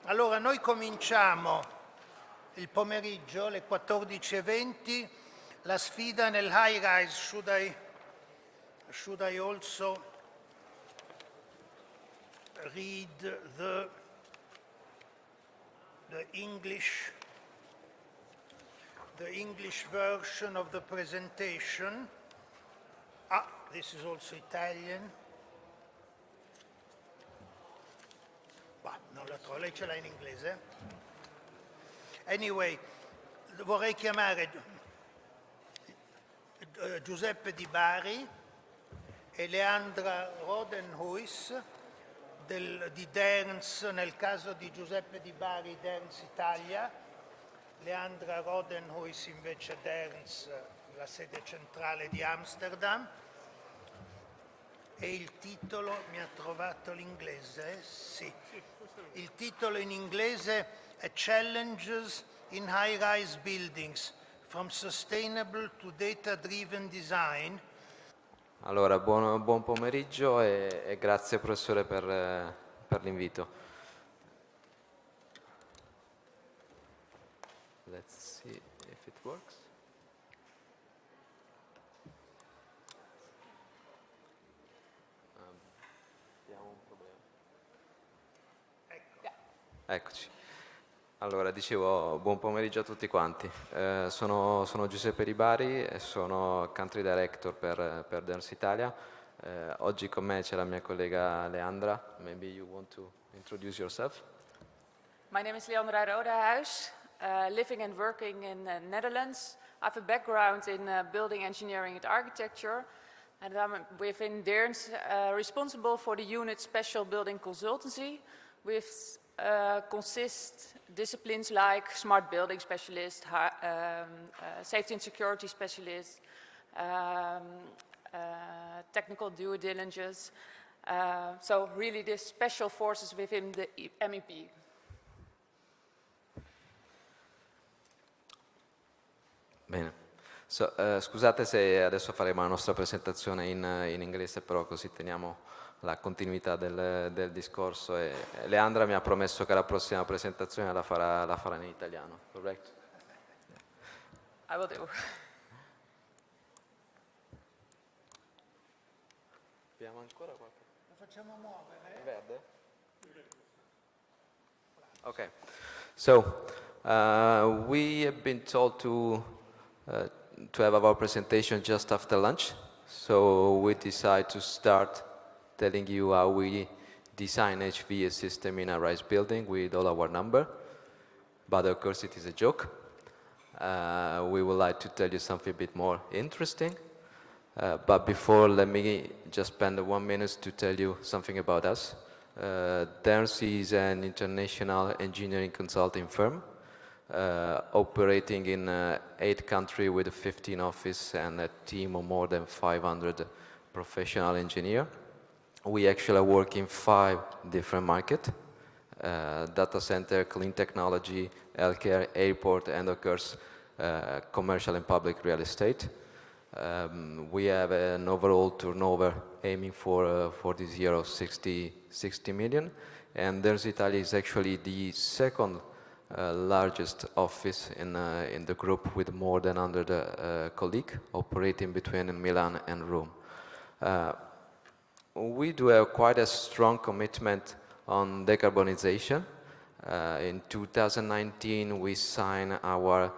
Allora, noi cominciamo il pomeriggio alle 14:20, la sfida nel high-rise. Should I also read the English version of the presentation? Ah, this is also Italian. Bah, non la trovo, lei ce l'ha in inglese? Anyway, vorrei chiamare Giuseppe Dibari e Leandra Rodenhuis di Deerns, nel caso di Giuseppe Dibari, Deerns Italia, Leandra Rodenhuis invece Deerns, la sede centrale di Amsterdam. E il titolo, mi ha trovato l'inglese? Sì. Il titolo in inglese è Challenges in High-Rise Buildings, from Sustainable to Data-Driven Design. Allora, buon pomeriggio e grazie professore per l'invito. Let's see if it works. Abbiamo un problema. Eccoci. Allora, dicevo, buon pomeriggio a tutti quanti. Sono Giuseppe Dibari e sono Country Director per Deerns Italia. Oggi con me c'è la mia collega Leandra. Maybe you want to introduce yourself? My name is Leandra Rodenhuis, living and working in the Netherlands. I have a background in building engineering and architecture. And I'm within Deerns responsible for the unit Special Building Consultancy, with consist disciplines like smart building specialist, safety and security specialist, technical due diligence. So really the special forces within the MEP. Bene. Scusate se adesso faremo la nostra presentazione in inglese, però così teniamo la continuità del discorso e Leandra mi ha promesso che la prossima presentazione la farà in italiano, corretto? I will do. Abbiamo ancora qualche... La facciamo muovere? Verde? Okay. So, we have been told to have our presentation just after lunch, so we decide to start telling you how we design HVAC system in a rise building with all our number, but of course it is a joke. We would like to tell you something a bit more interesting, but before, let me just spend 1 minute to tell you something about us. Deerns is an international engineering consulting firm operating in 8 countries with 15 offices and a team of more than 500 professional engineers. We actually work in 5 different markets, data center, clean technology, healthcare, airport, and of course, commercial and public real estate. We have an overall turnover aiming for this year of 60 million, and Deerns Italia is actually the second largest office in the group with more than 100 colleagues operating between Milan and Rome. We do have quite a strong commitment on decarbonization. In 2019, we signed our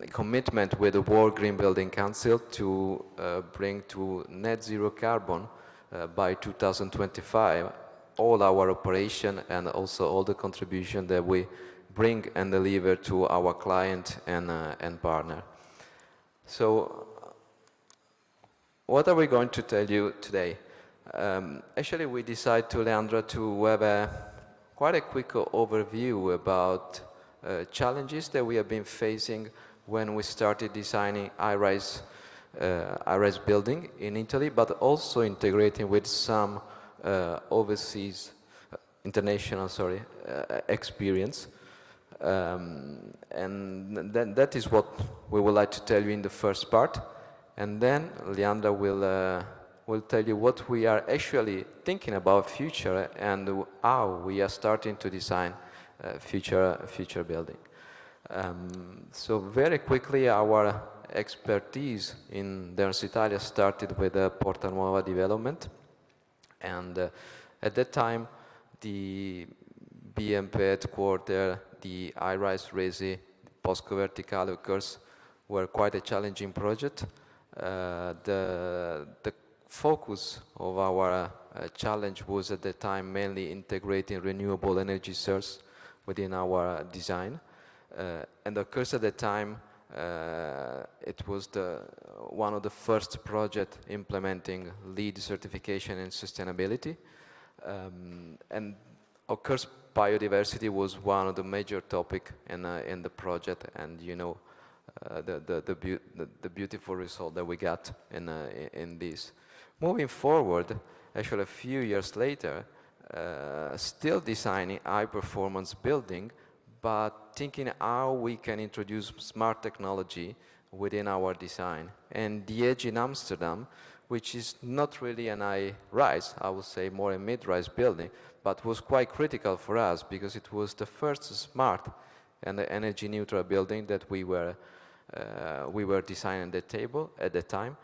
commitment with the World Green Building Council to bring to net zero carbon by 2025 all our operation and also all the contribution that we bring and deliver to our client and partner. So, what are we going to tell you today? Actually, we decided to Leandra to have quite a quick overview about challenges that we have been facing when we started designing high-rise building in Italy, but also integrating with some overseas, international, experience. And that is what we would like to tell you in the first part. And then Leandra will will tell you what we are actually thinking about future and how we are starting to design future building. So very quickly, our expertise in Deerns Italia started with the Porta Nuova development, and at that time, the BMP headquarters, the high-rise resi, POSCO vertical occurs were quite a challenging project. The focus of our challenge was at the time mainly integrating renewable energy source within our design. And of course at the time it was one of the first projects implementing LEED certification in sustainability. And of course biodiversity was one of the major topics in the project, and you know the beautiful result that we got in this. Moving forward, actually a few years later, still designing high-performance building, but thinking how we can introduce smart technology within our design. And the Edge in Amsterdam, which is not really an high-rise, I would say more a mid-rise building, but was quite critical for us because it was the first smart and energy-neutral building that we were designing at the time.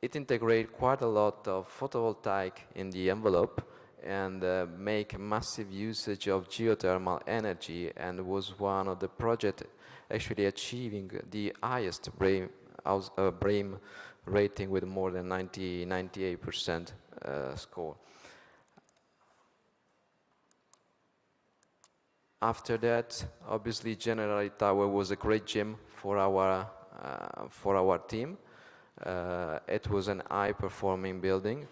It integrated quite a lot of photovoltaic in the envelope and make massive usage of geothermal energy, and was one of the projects actually achieving the highest BREEAM rating with more than 98% score. After that, obviously Generali Tower was a great gem for our team. It was an high-performing building,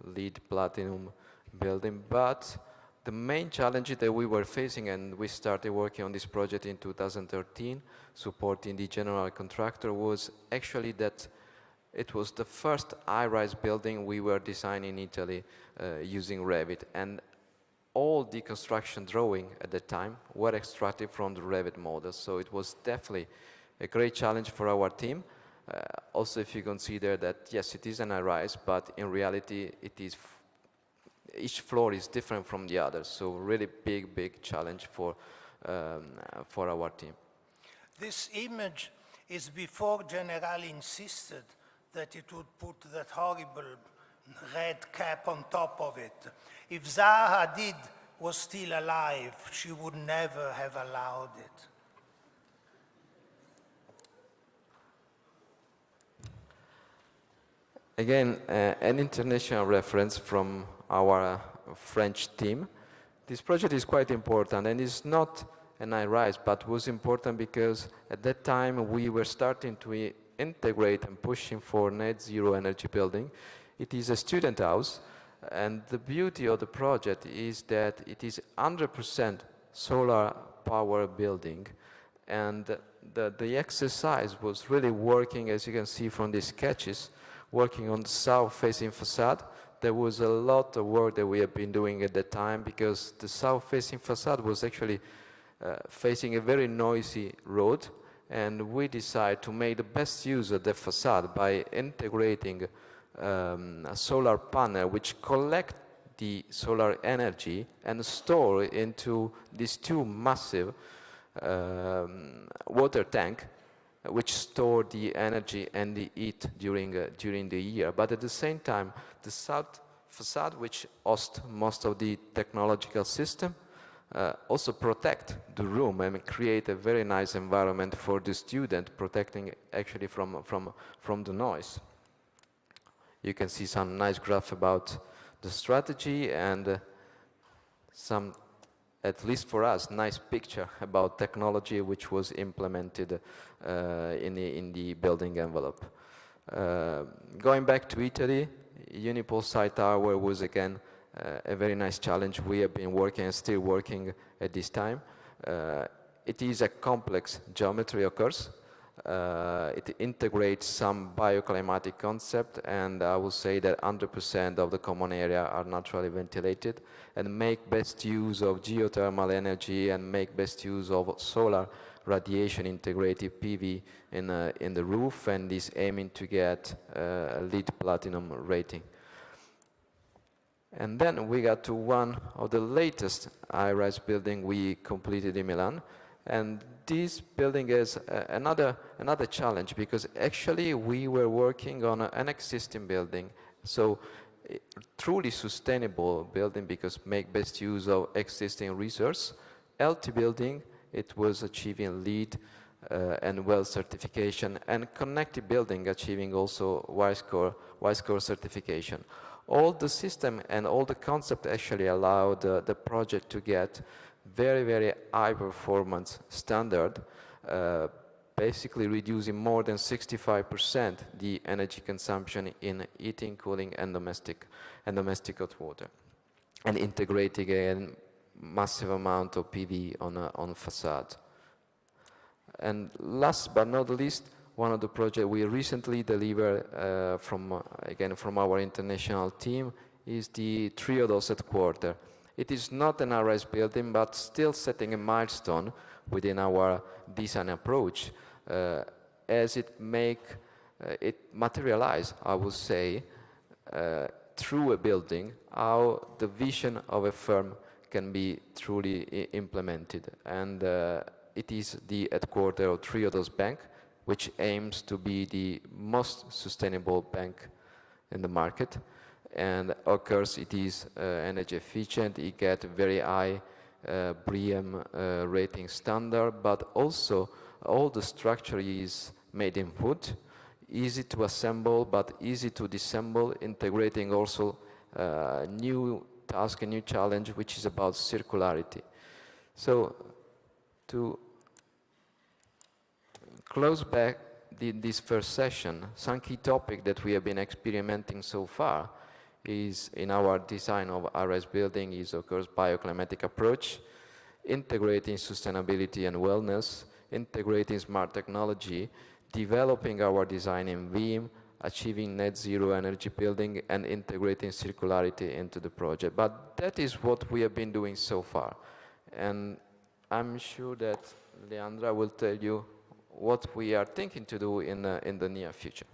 LEED Platinum building, but the main challenge that we were facing, and we started working on this project in 2013, supporting the general contractor, was actually that it was the first high-rise building we were designing in Italy using Revit, and all the construction drawing at the time were extracted from the Revit model, so it was definitely a great challenge for our team. Also, if you consider that, yes, it is an high-rise, but in reality, each floor is different from the other, so really big challenge for our team. This image is before Generali insisted that it would put that horrible red cap on top of it. If Zaha Hadid was still alive, she would never have allowed it. Again, an international reference from our French team. This project is quite important, and it's not an high-rise, but was important because at that time we were starting to integrate and pushing for net zero energy building. It is a student house, and the beauty of the project is that it is 100% solar power building, and the exercise was really working, as you can see from these sketches, working on the south-facing facade. There was a lot of work that we have been doing at that time because the south-facing facade was actually facing a very noisy road, and we decided to make the best use of the facade by integrating a solar panel which collect the solar energy and store into these two massive water tank which store the energy and the heat during the year. But at the same time, the south facade, which hosts most of the technological system, also protect the room and create a very nice environment for the student, protecting actually from the noise. You can see some nice graph about the strategy and some, at least for us, nice picture about technology which was implemented in the building envelope. Going back to Italy, Unipol Site Tower was again a very nice challenge. We have been working and still working at this time. It is a complex geometry, of course. It integrates some bioclimatic concept, and I will say that 100% of the common area are naturally ventilated, and make best use of geothermal energy and make best use of solar radiation integrated PV in the roof, and is aiming to get a LEED Platinum rating. And then we got to one of the latest high-rise building we completed in Milan. And this building is another challenge, because actually we were working on an existing building. So truly sustainable building, because make best use of existing resource. healthy building, it was achieving LEED and WELL certification, and connected building achieving also Y-score certification. All the system and all the concept actually allowed the project to get very, very high performance standard, basically reducing more than 65% the energy consumption in heating, cooling, and domestic hot water, and integrating a massive amount of PV on facade. And last but not least, one of the projects we recently delivered from our international team is the Triodos headquarters. It is not an high-rise building, but still setting a milestone within our design approach, as it materialize, I would say, through a building, how the vision of a firm can be truly implemented. And it is the headquarters of Triodos Bank, which aims to be the most sustainable bank in the market. And of course, it is energy efficient. It gets very high BREEAM rating standard, but also all the structure is made in wood, easy to assemble, but easy to disassemble, integrating also new task, a new challenge, which is about circularity. So to close back this first session, some key topic that we have been experimenting so far is in our design of high-rise building is, of course, bioclimatic approach, integrating sustainability and wellness, integrating smart technology, developing our design in VIM, achieving net zero energy building, and integrating circularity into the project. But that is what we have been doing so far. And I'm sure that Leandra will tell you what we are thinking to do in the near future.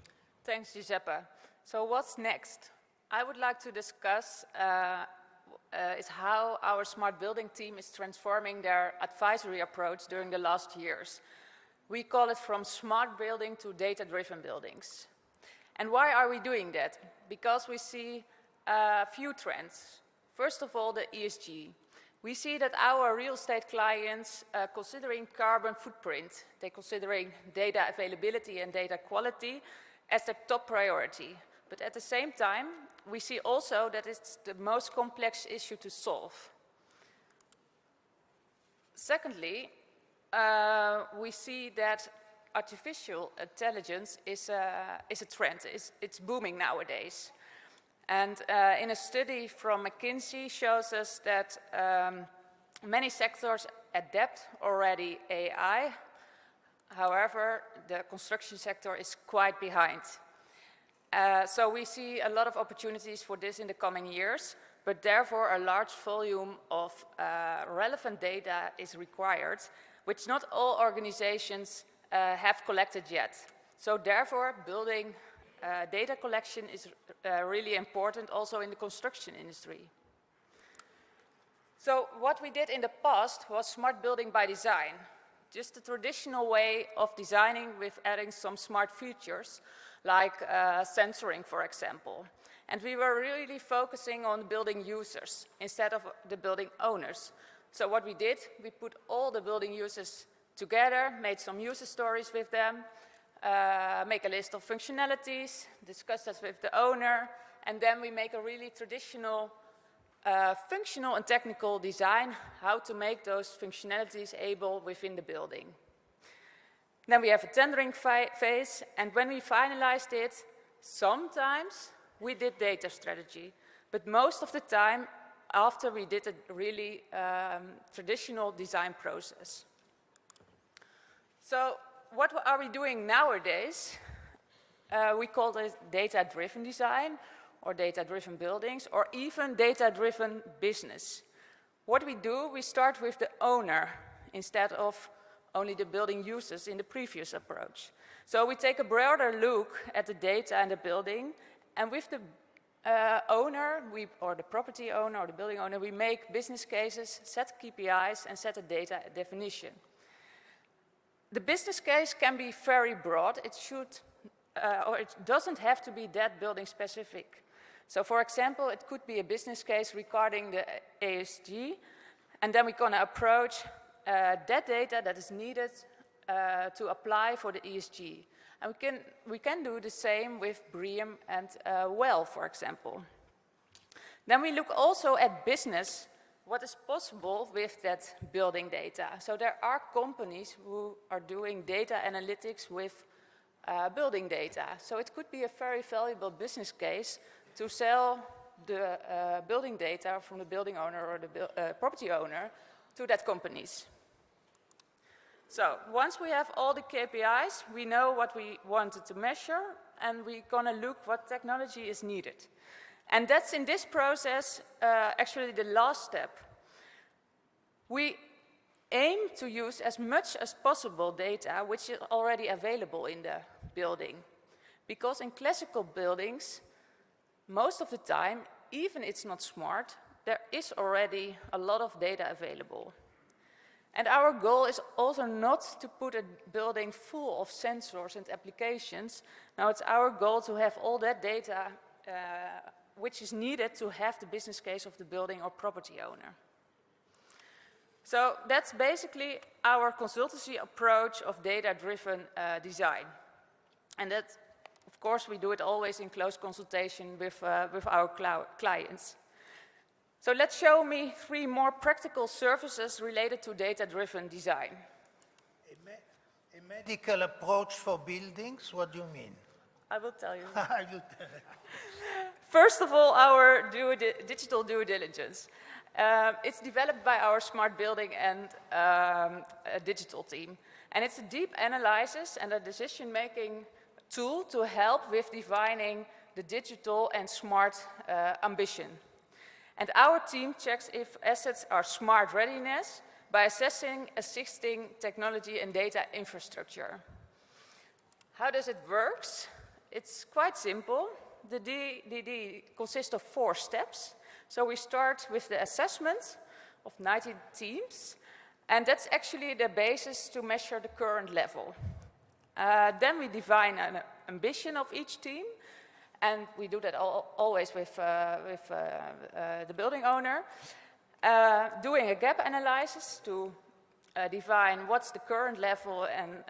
Thanks, Giuseppe. So what's next? I would like to discuss is how our smart building team is transforming their advisory approach during the last years. We call it from smart building to data-driven buildings. And why are we doing that? Because we see a few trends. First of all, the ESG. We see that our real estate clients considering carbon footprint, they're considering data availability and data quality as their top priority. But at the same time, we see also that it's the most complex issue to solve. Secondly, we see that artificial intelligence is a trend. It's booming nowadays. And in a study from McKinsey shows us that many sectors adapt already AI. However, the construction sector is quite behind. So we see a lot of opportunities for this in the coming years, but therefore a large volume of relevant data is required, which not all organizations have collected yet. So therefore, building data collection is really important also in the construction industry. So what we did in the past was smart building by design, just a traditional way of designing with adding some smart features, like sensoring, for example. And we were really focusing on building users instead of the building owners. So what we did, we put all the building users together, made some user stories with them, make a list of functionalities, discuss that with the owner, and then we make a really traditional functional and technical design, how to make those functionalities able within the building. Then we have a tendering phase, and when we finalized it, sometimes we did data strategy, but most of the time after we did a really traditional design process. So what are we doing nowadays? We call this data-driven design, or data-driven buildings, or even data-driven business. What we do, we start with the owner instead of only the building users in the previous approach. So we take a broader look at the data and the building, and with the owner, or the property owner or the building owner, we make business cases, set KPIs, and set a data definition. The business case can be very broad. It should, or it doesn't have to be that building specific. So for example, it could be a business case regarding the ESG, and then we're gonna approach that data that is needed to apply for the ESG. And we can do the same with BREEAM and WELL, for example. Then we look also at business, what is possible with that building data. So there are companies who are doing data analytics with building data. So it could be a very valuable business case to sell the building data from the building owner or the property owner to that companies. So once we have all the KPIs, we know what we wanted to measure, and we're gonna look what technology is needed. And that's in this process actually the last step. We aim to use as much as possible data which is already available in the building. Because in classical buildings, most of the time, even it's not smart, there is already a lot of data available. And our goal is also not to put a building full of sensors and applications. Now it's our goal to have all that data which is needed to have the business case of the building or property owner. So that's basically our consultancy approach of data-driven design. And that, of course, we do it always in close consultation with our clients. So let's show me 3 more practical services related to data-driven design. A medical approach for buildings, what do you mean? I will tell you. I will tell you. First of all, our digital due diligence. It's developed by our smart building and digital team. And it's a deep analysis and a decision-making tool to help with defining the digital and smart ambition. And our team checks if assets are smart readiness by assessing existing technology and data infrastructure. How does it work? It's quite simple. The DD consists of 4 steps. So we start with the assessment of 90 teams, and that's actually the basis to measure the current level. Then we define an ambition of each team, and we do that always with the building owner, doing a gap analysis to define what's the current level and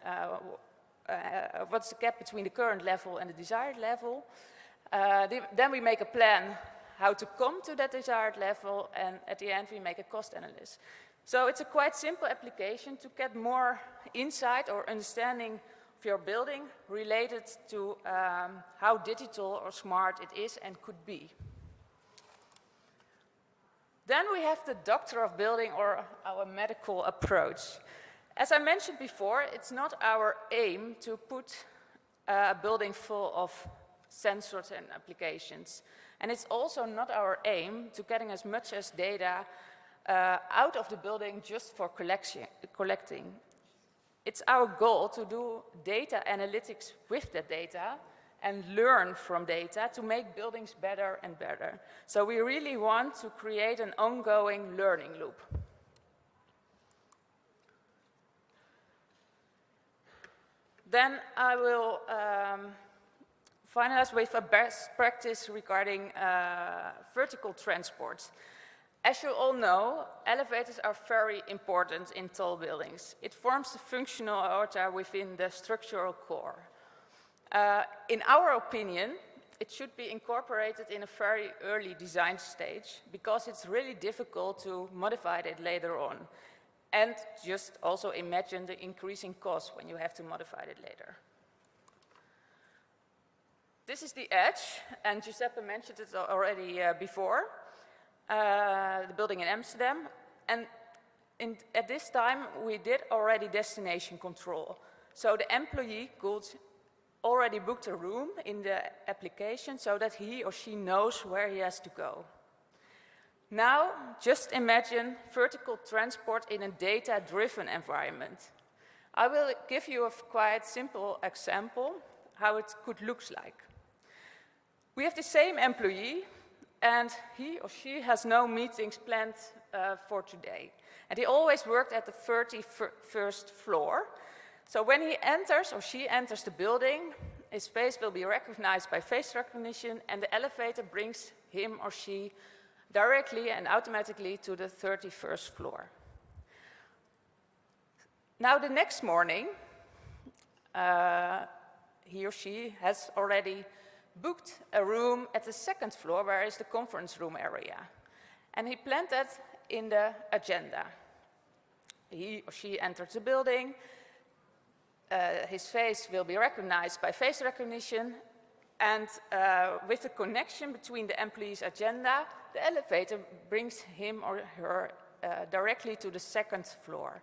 what's the gap between the current level and the desired level. Then we make a plan how to come to that desired level, and at the end we make a cost analysis. So it's a quite simple application to get more insight or understanding of your building related to how digital or smart it is and could be. Then we have the doctor of building, or our medical approach. As I mentioned before, it's not our aim to put a building full of sensors and applications. And it's also not our aim to getting as much as data out of the building just for collecting. It's our goal to do data analytics with the data and learn from data to make buildings better and better. So we really want to create an ongoing learning loop. Then I will finalize with a best practice regarding vertical transport. As you all know, elevators are very important in tall buildings. It forms the functional aorta within the structural core. In our opinion, it should be incorporated in a very early design stage because it's really difficult to modify it later on. And just also imagine the increasing cost when you have to modify it later. This is the edge, and Giuseppe mentioned it already before, the building in Amsterdam. And at this time, we did already destination control. So the employee could already book a room in the application so that he or she knows where he has to go. Now, just imagine vertical transport in a data-driven environment. I will give you a quite simple example how it could look like. We have the same employee, and he or she has no meetings planned for today. And he always worked at the 31st floor. So when he enters or she enters the building, his face will be recognized by face recognition, and the elevator brings him or she directly and automatically to the 31st floor. Now the next morning, he or she has already booked a room at the second floor, where is the conference room area. And he planned that in the agenda. He or she enters the building, his face will be recognized by face recognition, and with the connection between the employee's agenda, the elevator brings him or her directly to the second floor.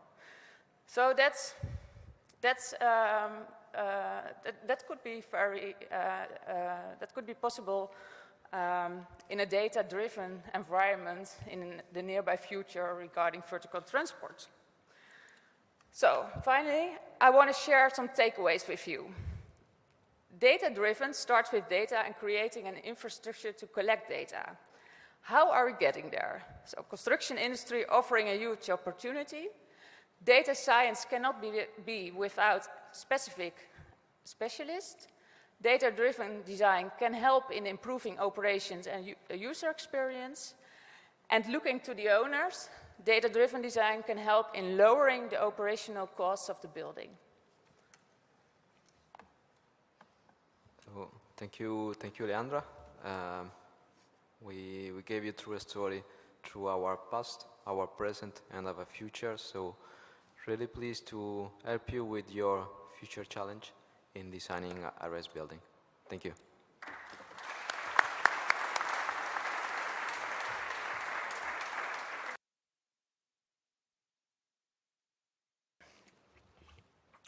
So that could be that could be possible in a data-driven environment in the nearby future regarding vertical transport. So finally, I want to share some takeaways with you. Data-driven starts with data and creating an infrastructure to collect data. How are we getting there? So construction industry offering a huge opportunity. Data science cannot be without specific specialists. Data-driven design can help in improving operations and user experience. And looking to the owners, data-driven design can help in lowering the operational costs of the building. So, thank you, Leandra. We gave you through a story through our past, our present, and our future. So, really pleased to help you with your future challenge in designing a res building. Thank you.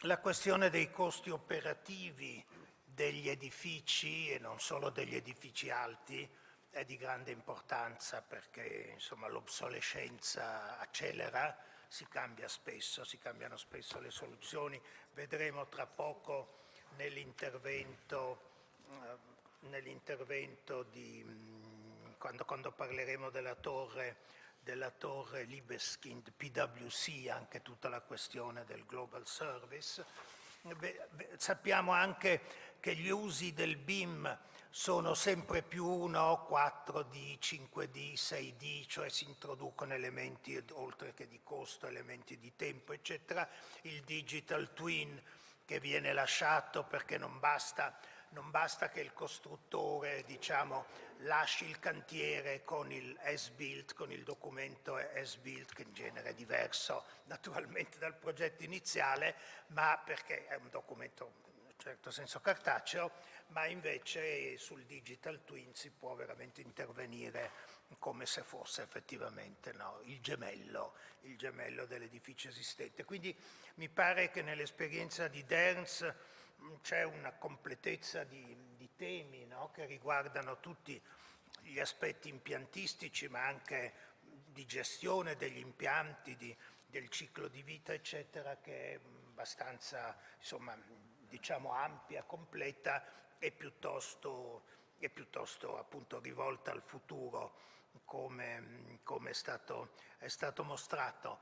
La questione dei costi operativi degli edifici, e non solo degli edifici alti, è di grande importanza perché insomma, l'obsolescenza accelera, si cambiano spesso le soluzioni. Vedremo tra poco nell'intervento quando parleremo della torre Libeskind PwC, anche tutta la questione del Global Service. Sappiamo anche che gli usi del BIM sono sempre più 1, 4D, 5D, 6D, cioè si introducono elementi, oltre che di costo, elementi di tempo, eccetera. Il digital twin che viene lasciato perché non basta che il costruttore, diciamo, lasci il cantiere con il as-built, con il documento as-built, che in genere è diverso naturalmente dal progetto iniziale, ma perché è un documento in un certo senso cartaceo, ma invece sul digital twin si può veramente intervenire come se fosse effettivamente il gemello dell'edificio esistente. Quindi mi pare che nell'esperienza di Deerns c'è una completezza di temi che riguardano tutti gli aspetti impiantistici, ma anche di gestione degli impianti, del ciclo di vita, eccetera, che è abbastanza, insomma, diciamo ampia, completa e piuttosto appunto rivolta al futuro, come è stato mostrato.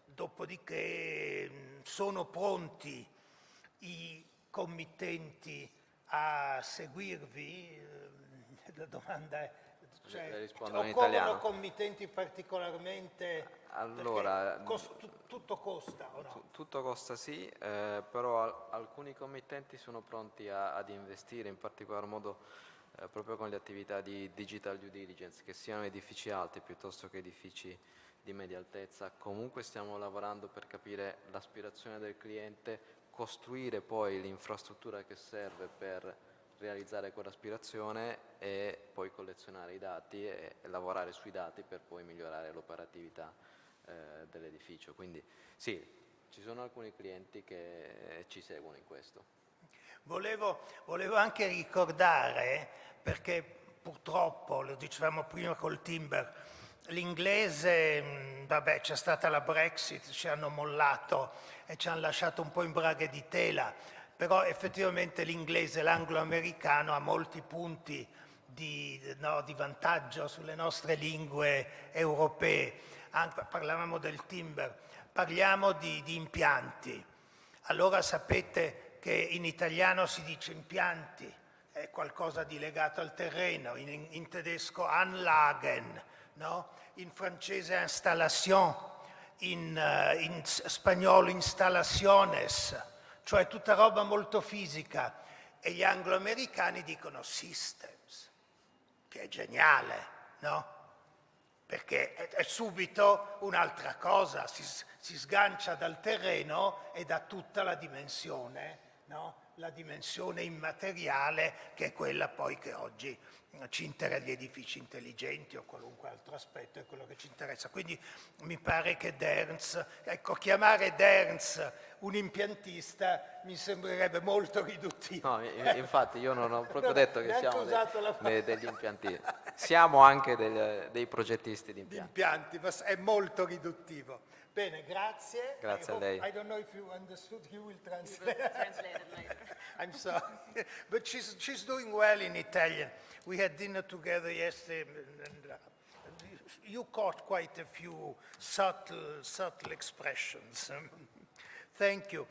Dopodiché sono pronti i committenti a seguirvi? La domanda è, occorrono committenti particolarmente? Allora, tutto costa o no? Tutto costa sì, però alcuni committenti sono pronti ad investire, in particolar modo proprio con le attività di digital due diligence, che siano edifici alti piuttosto che edifici di media altezza. Comunque stiamo lavorando per capire l'aspirazione del cliente, costruire poi l'infrastruttura che serve per realizzare quell'aspirazione e poi collezionare i dati e lavorare sui dati per poi migliorare l'operatività dell'edificio. Quindi sì, ci sono alcuni clienti che ci seguono in questo. Volevo anche ricordare, perché purtroppo, lo dicevamo prima col timber, L'inglese, vabbè, c'è stata la Brexit, ci hanno mollato e ci hanno lasciato un po' in braghe di tela, però effettivamente l'inglese, l'anglo-americano ha molti punti di vantaggio sulle nostre lingue europee. Parlavamo del timber, parliamo di impianti. Allora sapete che in italiano si dice impianti, è qualcosa di legato al terreno, in tedesco Anlagen, no? In francese installation, in spagnolo installaciones, cioè tutta roba molto fisica. E gli angloamericani dicono systems, che è geniale, no? Perché è subito un'altra cosa, si sgancia dal terreno e dà tutta la dimensione, no? La dimensione immateriale, che è quella poi che oggi ci interessa, gli edifici intelligenti o qualunque altro aspetto è quello che ci interessa. Quindi mi pare che Deerns, ecco, chiamare Deerns un impiantista mi sembrerebbe molto riduttivo. No, infatti io non ho proprio detto che neanche siamo usato la parola. degli impiantisti, siamo anche dei progettisti di Di impianti. impianti, ma è molto riduttivo. Bene, grazie. Grazie a lei. I don't know if you understood, he will translate. Translate it later. I'm sorry, but she's doing well in Italian. We had dinner together yesterday, and you caught quite a few subtle expressions. Thank you.